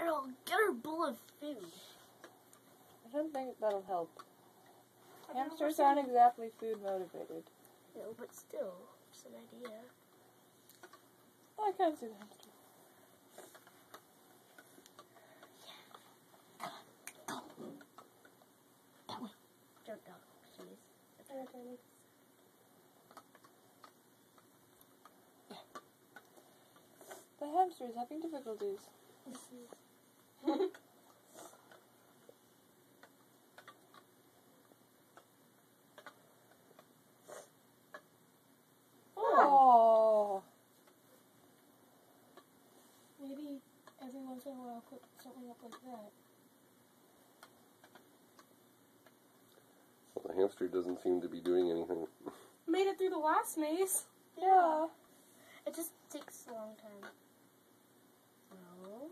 Girl, get her a bowl of food. I don't think that'll help. Hamsters aren't exactly food motivated. No, but still, it's an idea. I can't see the hamster. That way. Don't dog, please. The hamster is having difficulties. Oh. Maybe every once in a while put something up like that. Well, the hamster doesn't seem to be doing anything. Made it through the last maze. Yeah. It just takes a long time. No.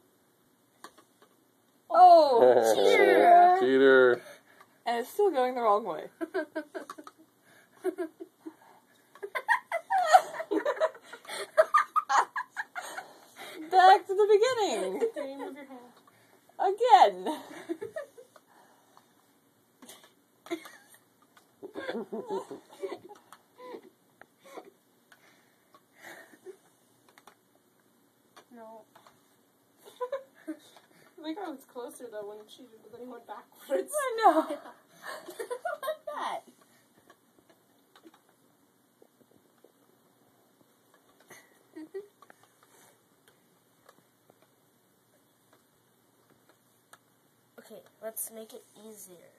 Oh. Cheater! Cheater! And it's still going the wrong way. Back to the beginning. Can you move your hand? Again. No. I think I was closer though when she did, but then he went backwards. I know. Like that. Okay, let's make it easier.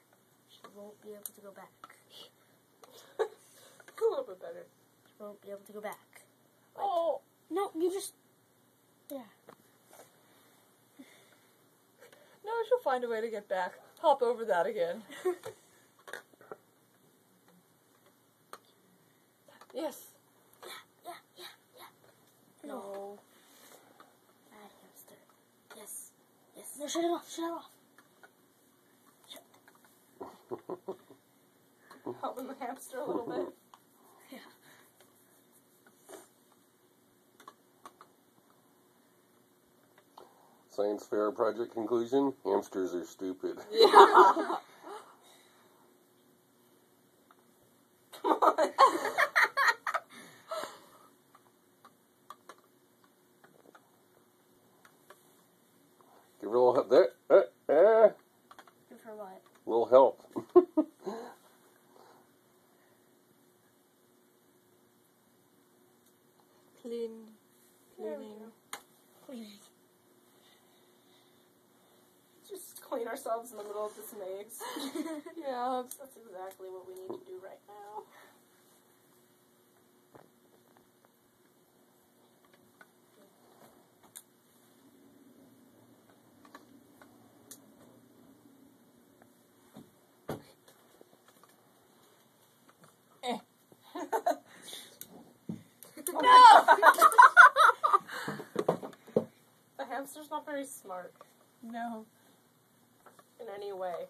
She won't be able to go back. A little bit better. She won't be able to go back. Oh. No, you just... Yeah. No, she'll find a way to get back. Hop over that again. Yes. Yeah. No. Bad hamster. Yes. No, shut it off. Helping the hamster a little bit. Yeah. Science fair project conclusion: hamsters are stupid. Yeah. Come on. Give her a little help. There. Give her what? A little help. Cleaning. Just clean ourselves in the middle of this maze. Yeah. That's exactly what we need to do right now. No! The hamster's not very smart No. in any way.